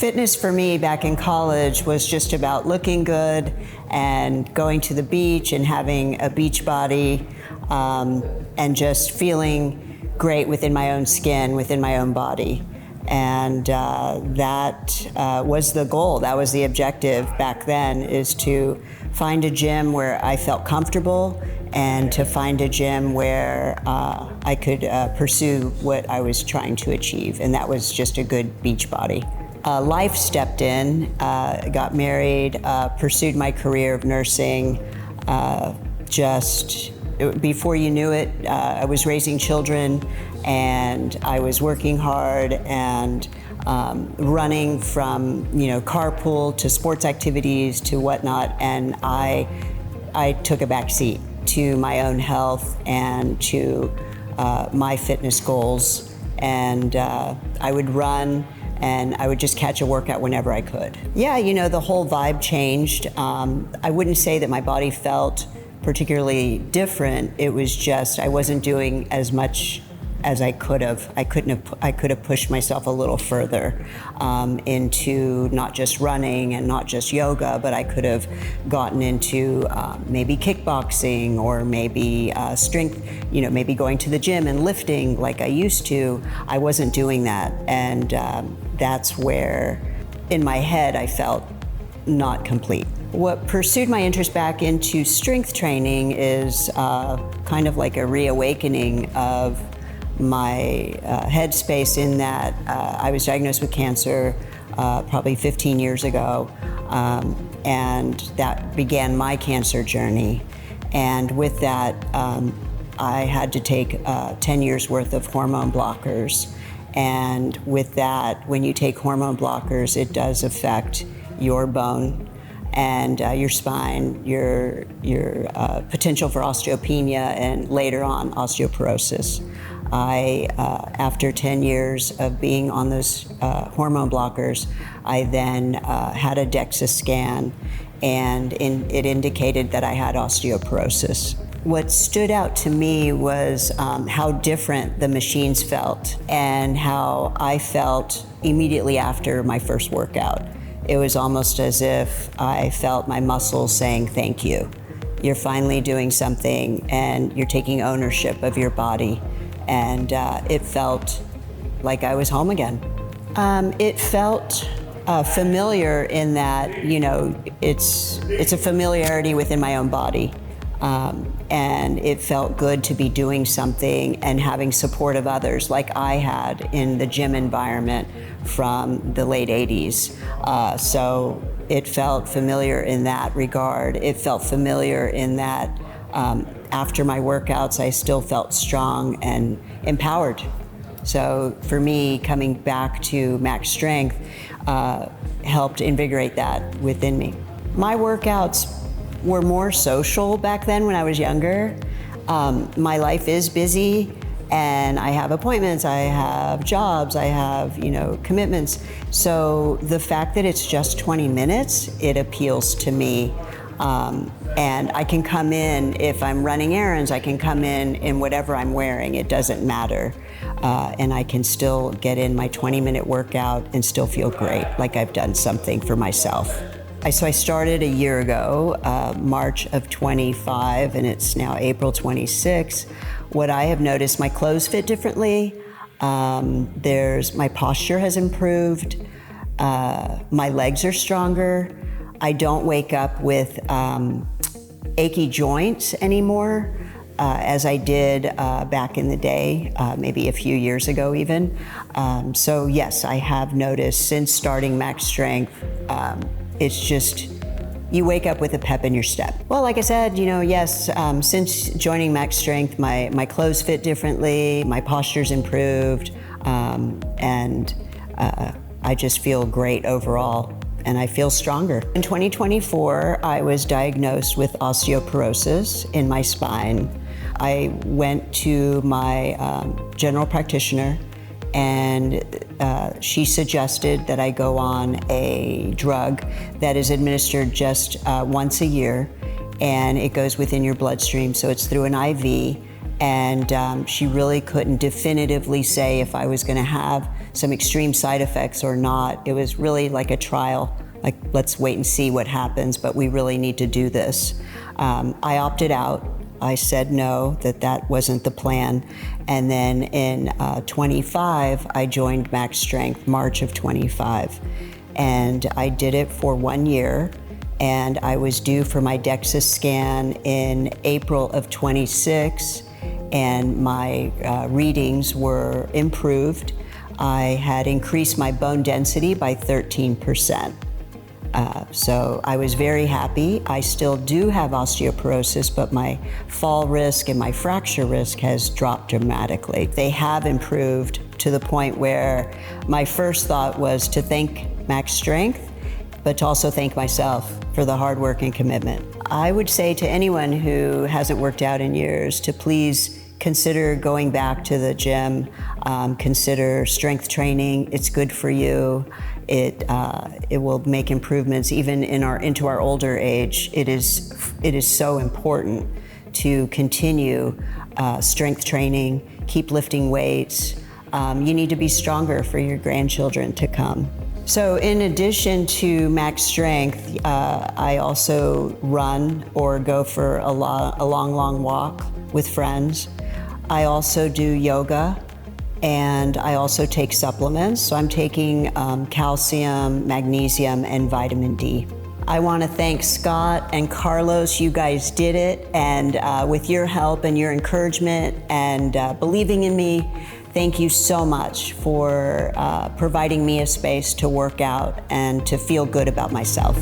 Fitness for me back in college was just about looking good and going to the beach and having a beach body, and just feeling great within my own skin, within my own body. And that was the goal, that was the objective back then, is to find a gym where I felt comfortable and to find a gym where I could pursue what I was trying to achieve, and that was just a good beach body. Life stepped in, got married, pursued my career of nursing. Before you knew it, I was raising children and I was working hard and running from carpool to sports activities to whatnot, and I took a back seat to my own health and to my fitness goals, and I would run and I would just catch a workout whenever I could. Yeah, the whole vibe changed. I wouldn't say that my body felt particularly different. It was just I wasn't doing as much as I could have. I could have pushed myself a little further into not just running and not just yoga, but I could have gotten into maybe kickboxing or maybe strength, maybe going to the gym and lifting like I used to. I wasn't doing that, and that's where in my head I felt not complete. What pursued my interest back into strength training is kind of like a reawakening of my headspace, in that I was diagnosed with cancer probably 15 years ago, and that began my cancer journey. And with that, I had to take 10 years worth of hormone blockers. And with that, when you take hormone blockers, it does affect your bone and your spine, your potential for osteopenia, and later on osteoporosis. After 10 years of being on those hormone blockers, I then had a DEXA scan, and it indicated that I had osteoporosis. What stood out to me was how different the machines felt and how I felt immediately after my first workout. It was almost as if I felt my muscles saying, "Thank you. You're finally doing something and you're taking ownership of your body." And it felt like I was home again. It felt familiar in that, it's a familiarity within my own body. And it felt good to be doing something and having support of others like I had in the gym environment from the late 80s. So it felt familiar in that regard. It felt familiar in that after my workouts, I still felt strong and empowered. So for me, coming back to max strength helped invigorate that within me. My workouts were more social back then when I was younger. My life is busy and I have appointments, I have jobs, I have, commitments. So the fact that it's just 20 minutes, it appeals to me. And I can come in, if I'm running errands, I can come in whatever I'm wearing, it doesn't matter. And I can still get in my 20-minute workout and still feel great, like I've done something for myself. So I started a year ago, March of 25, and it's now April 26. What I have noticed, my clothes fit differently. My posture has improved. My legs are stronger. I don't wake up with achy joints anymore, as I did back in the day, maybe a few years ago even. So yes, I have noticed since starting Max Strength, it's just, you wake up with a pep in your step. Well, like I said, yes, since joining Max Strength, my clothes fit differently, my posture's improved, and I just feel great overall, and I feel stronger. In 2024, I was diagnosed with osteoporosis in my spine. I went to my general practitioner, and she suggested that I go on a drug that is administered just once a year, and it goes within your bloodstream, so it's through an IV, and she really couldn't definitively say if I was gonna have some extreme side effects or not. It was really like a trial, like let's wait and see what happens, but we really need to do this. I opted out. I said no, that wasn't the plan. And then in 25, I joined Max Strength, March of 25. And I did it for 1 year. And I was due for my DEXA scan in April of 26. And my readings were improved. I had increased my bone density by 13%. So I was very happy. I still do have osteoporosis, but my fall risk and my fracture risk has dropped dramatically. They have improved to the point where my first thought was to thank Max Strength, but to also thank myself for the hard work and commitment. I would say to anyone who hasn't worked out in years to please consider going back to the gym, consider strength training. It's good for you. It will make improvements even into our older age. It is so important to continue strength training, keep lifting weights. You need to be stronger for your grandchildren to come. So in addition to Max Strength, I also run or go for a long walk with friends. I also do yoga, and I also take supplements. So I'm taking calcium, magnesium, and vitamin D. I want to thank Scott and Carlos. You guys did it, and with your help and your encouragement and believing in me, thank you so much for providing me a space to work out and to feel good about myself.